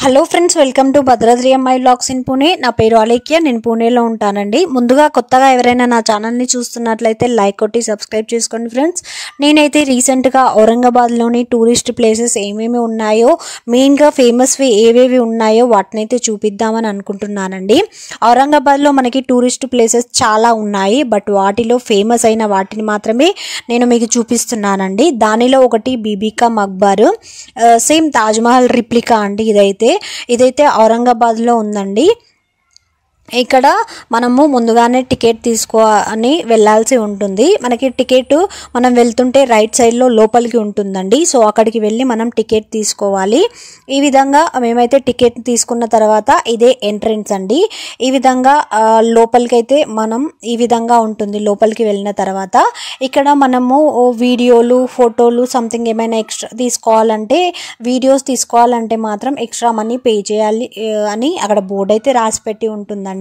Hello friends, welcome to Bhadradri అమ్మాయి vlogs in Pune. నా పేరు అలేఖ్య, నేను పూణేలో ఉంటానండి. ముందుగా కొత్తగా ఎవరైనా నా ఛానల్ని చూస్తున్నట్లయితే లైక్ కొట్టి సబ్స్క్రైబ్ చేసుకోండి ఫ్రెండ్స్. నేనైతే రీసెంట్గా ఔరంగాబాద్లోని టూరిస్ట్ ప్లేసెస్ ఏమేమి ఉన్నాయో, మెయిన్గా ఫేమస్వి ఏవేవి ఉన్నాయో వాటినైతే చూపిద్దామని అనుకుంటున్నానండి. ఔరంగాబాద్లో మనకి టూరిస్ట్ ప్లేసెస్ చాలా ఉన్నాయి, బట్ వాటిలో ఫేమస్ అయిన వాటిని మాత్రమే నేను మీకు చూపిస్తున్నానండి. దానిలో ఒకటి బీబీకా మక్బర్, సేమ్ తాజ్మహల్ రిప్లికా అండి. ఇదైతే ఔరంగాబాద్లో ఉందండి. ఇక్కడ మనము ముందుగానే టికెట్ తీసుకొని వెళ్ళాల్సి ఉంటుంది. మనకి టికెట్ మనం వెళ్తుంటే రైట్ సైడ్లో లోపలికి ఉంటుందండి. సో అక్కడికి వెళ్ళి మనం టికెట్ తీసుకోవాలి. ఈ విధంగా మేమైతే టికెట్ తీసుకున్న తర్వాత ఇదే ఎంట్రన్స్ అండి. ఈ విధంగా లోపలికి అయితే మనం ఈ విధంగా ఉంటుంది. లోపలికి వెళ్ళిన తర్వాత ఇక్కడ మనము వీడియోలు, ఫోటోలు సంథింగ్ ఏమైనా ఎక్స్ట్రా తీసుకోవాలంటే, వీడియోస్ తీసుకోవాలంటే మాత్రం ఎక్స్ట్రా మనీ పే చేయాలి అని అక్కడ బోర్డు అయితే రాసి పెట్టి ఉంటుందండి.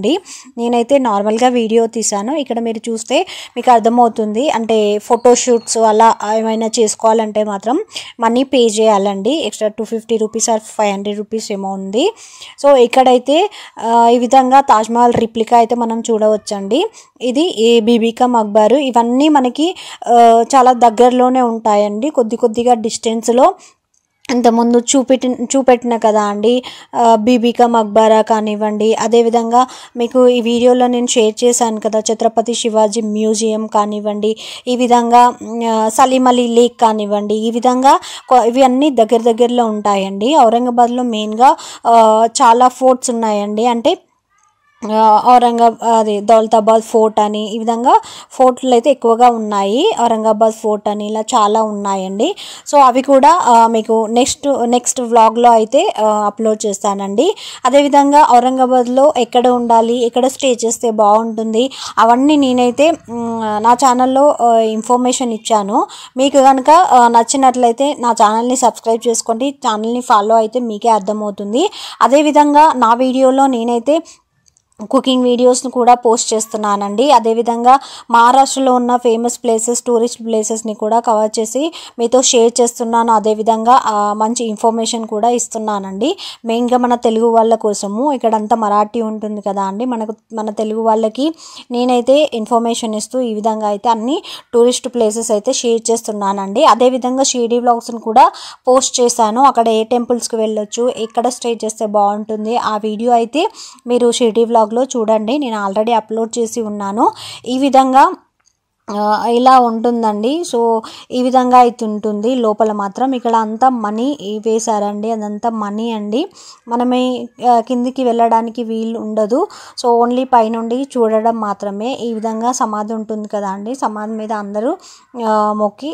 నేనైతే నార్మల్గా వీడియో తీసాను. ఇక్కడ మీరు చూస్తే మీకు అర్థమవుతుంది. అంటే ఫోటోషూట్స్ అలా ఏమైనా చేసుకోవాలంటే మాత్రం మనీ పే చేయాలండి. ఎక్స్ట్రా 250 రూపీస్ ఆర్ 500 రూపీస్ ఏమో ఉంది. సో ఇక్కడైతే ఈ విధంగా తాజ్మహల్ రిప్లికా అయితే మనం చూడవచ్చండి. ఇది బీబీకా మక్బర్. ఇవన్నీ మనకి చాలా దగ్గరలోనే ఉంటాయండి, కొద్దిగా డిస్టెన్స్లో. ఇంతకుముందు చూపెట్టిన కదా అండి బీబీకా మక్బరా కానివ్వండి, అదేవిధంగా మీకు ఈ వీడియోలో నేను షేర్ చేశాను కదా ఛత్రపతి శివాజీ మ్యూజియం కానివ్వండి, ఈ విధంగా సలీం అలీ లేక్ కానివ్వండి, ఈ విధంగా ఇవి అన్నీ దగ్గరలో ఉంటాయండి. ఔరంగాబాద్లో మెయిన్గా చాలా ఫోర్ట్స్ ఉన్నాయండి. అంటే దౌలతాబాద్ ఫోర్ట్ అని, ఈ విధంగా ఫోర్ట్లు అయితే ఎక్కువగా ఉన్నాయి. ఔరంగాబాద్ ఫోర్ట్ అని ఇలా చాలా ఉన్నాయండి. సో అవి కూడా మీకు నెక్స్ట్ వ్లాగ్లో అయితే అప్లోడ్ చేస్తానండి. అదేవిధంగా ఔరంగాబాద్లో ఎక్కడ ఉండాలి, ఎక్కడ స్టే చేస్తే బాగుంటుంది, అవన్నీ నేనైతే నా ఛానల్లో ఇన్ఫర్మేషన్ ఇచ్చాను. మీకు కనుక నచ్చినట్లయితే నా ఛానల్ని సబ్స్క్రైబ్ చేసుకోండి, ఛానల్ని ఫాలో అయితే మీకే అర్థమవుతుంది. అదేవిధంగా నా వీడియోలో నేనైతే కుకింగ్ వీడియోస్ని కూడా పోస్ట్ చేస్తున్నానండి. అదేవిధంగా మహారాష్ట్రలో ఉన్న ఫేమస్ ప్లేసెస్, టూరిస్ట్ ప్లేసెస్ని కూడా కవర్ చేసి మీతో షేర్ చేస్తున్నాను. అదేవిధంగా మంచి ఇన్ఫర్మేషన్ కూడా ఇస్తున్నానండి. మెయిన్గా మన తెలుగు వాళ్ళ కోసము. ఇక్కడంతా మరాఠీ ఉంటుంది కదా అండి, మన తెలుగు వాళ్ళకి నేనైతే ఇన్ఫర్మేషన్ ఇస్తూ ఈ విధంగా అయితే అన్ని టూరిస్ట్ ప్లేసెస్ అయితే షేర్ చేస్తున్నానండి. అదేవిధంగా షిరిడి వ్లాగ్స్ని కూడా పోస్ట్ చేశాను. అక్కడ ఏ టెంపుల్స్కి వెళ్ళొచ్చు, ఎక్కడ స్టే చేస్తే బాగుంటుంది, ఆ వీడియో అయితే మీరు షిరిడి వ్లాగ్ చూడండి. నేను ఆల్రెడీ అప్లోడ్ చేసి ఉన్నాను. ఈ విధంగా ఇలా ఉంటుందండి. సో ఈ విధంగా అయితే ఉంటుంది. లోపల మాత్రం ఇక్కడ అంతా మనీ వేశారండి, అదంతా మనీ అండి. మనమే కిందికి వెళ్ళడానికి వీలు ఉండదు. సో ఓన్లీ పైనుండి చూడడం మాత్రమే. ఈ విధంగా సమాధి ఉంటుంది కదా అండి, సమాధి మీద అందరూ మొక్కి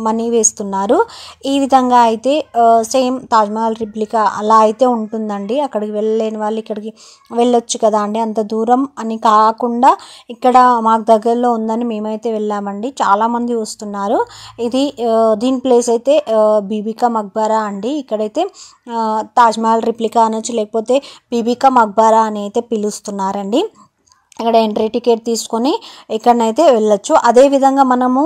మనీ వేస్తున్నారు. ఈ విధంగా అయితే సేమ్ తాజ్మహల్ రిప్లికా అలా అయితే ఉంటుందండి. అక్కడికి వెళ్ళలేని వాళ్ళు ఇక్కడికి వెళ్ళొచ్చు కదా అండి. అంత దూరం అని కాకుండా ఇక్కడ మాకు దగ్గరలో ఉందని మేమైతే వెళ్ళామండి. చాలామంది వస్తున్నారు. దీని ప్లేస్ అయితే బీబీకా మక్బరా అండి. ఇక్కడైతే తాజ్మహల్ రిప్లికా అనొచ్చు, లేకపోతే బీబీకా మక్బరా అని అయితే పిలుస్తున్నారండి. ఇక్కడ ఎంట్రీ టికెట్ తీసుకొని ఇక్కడనైతే వెళ్ళొచ్చు. అదేవిధంగా మనము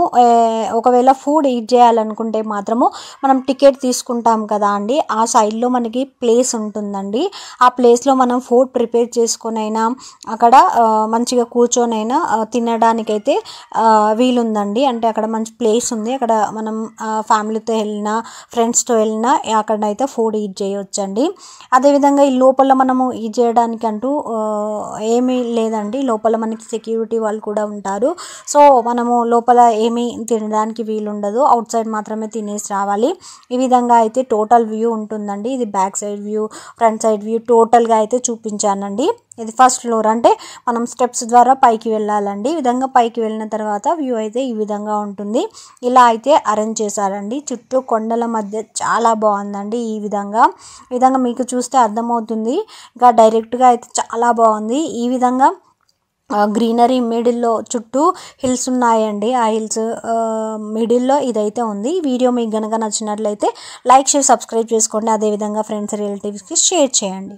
ఒకవేళ ఫుడ్ ఈట్ చేయాలనుకుంటే మాత్రము మనం టికెట్ తీసుకుంటాం కదా అండి, ఆ సైడ్లో మనకి ప్లేస్ ఉంటుందండి. ఆ ప్లేస్లో మనం ఫుడ్ ప్రిపేర్ చేసుకొనైనా అక్కడ మంచిగా కూర్చొనైనా తినడానికైతే వీలుందండి. అంటే అక్కడ మంచి ప్లేస్ ఉంది. అక్కడ మనం ఫ్యామిలీతో వెళ్ళినా, ఫ్రెండ్స్తో వెళ్ళినా అక్కడైతే ఫుడ్ ఈట్ చేయొచ్చండి. అదేవిధంగా ఈ లోపల మనము ఈట్ చేయడానికి అంటూ ఏమీ లేదండి. లోపల మనకి సెక్యూరిటీ వాళ్ళు కూడా ఉంటారు. సో మనము లోపల ఏమీ తినడానికి వీలుండదు, అవుట్ సైడ్ మాత్రమే తినేసి రావాలి. ఈ విధంగా అయితే టోటల్ వ్యూ ఉంటుందండి. ఇది back side view, front side view టోటల్గా అయితే చూపించానండి. ఇది ఫస్ట్ ఫ్లోర్, అంటే మనం స్టెప్స్ ద్వారా పైకి వెళ్ళాలండి. ఈ విధంగా పైకి వెళ్ళిన తర్వాత వ్యూ అయితే ఈ విధంగా ఉంటుంది. ఇలా అయితే అరేంజ్ చేశారండి. చుట్టూ కొండల మధ్య చాలా బాగుందండి. ఈ విధంగా మీకు చూస్తే అర్థమవుతుంది. ఇంకా డైరెక్ట్గా అయితే చాలా బాగుంది. ఈ విధంగా గ్రీనరీ మిడిల్లో చుట్టూ హిల్స్ ఉన్నాయండి. ఆ హిల్స్ మిడిల్లో ఇదైతే ఉంది. వీడియో మీకు కనుక నచ్చినట్లయితే లైక్, షేర్, సబ్స్క్రైబ్ చేసుకోండి. అదేవిధంగా ఫ్రెండ్స్, రిలేటివ్స్కి షేర్ చేయండి.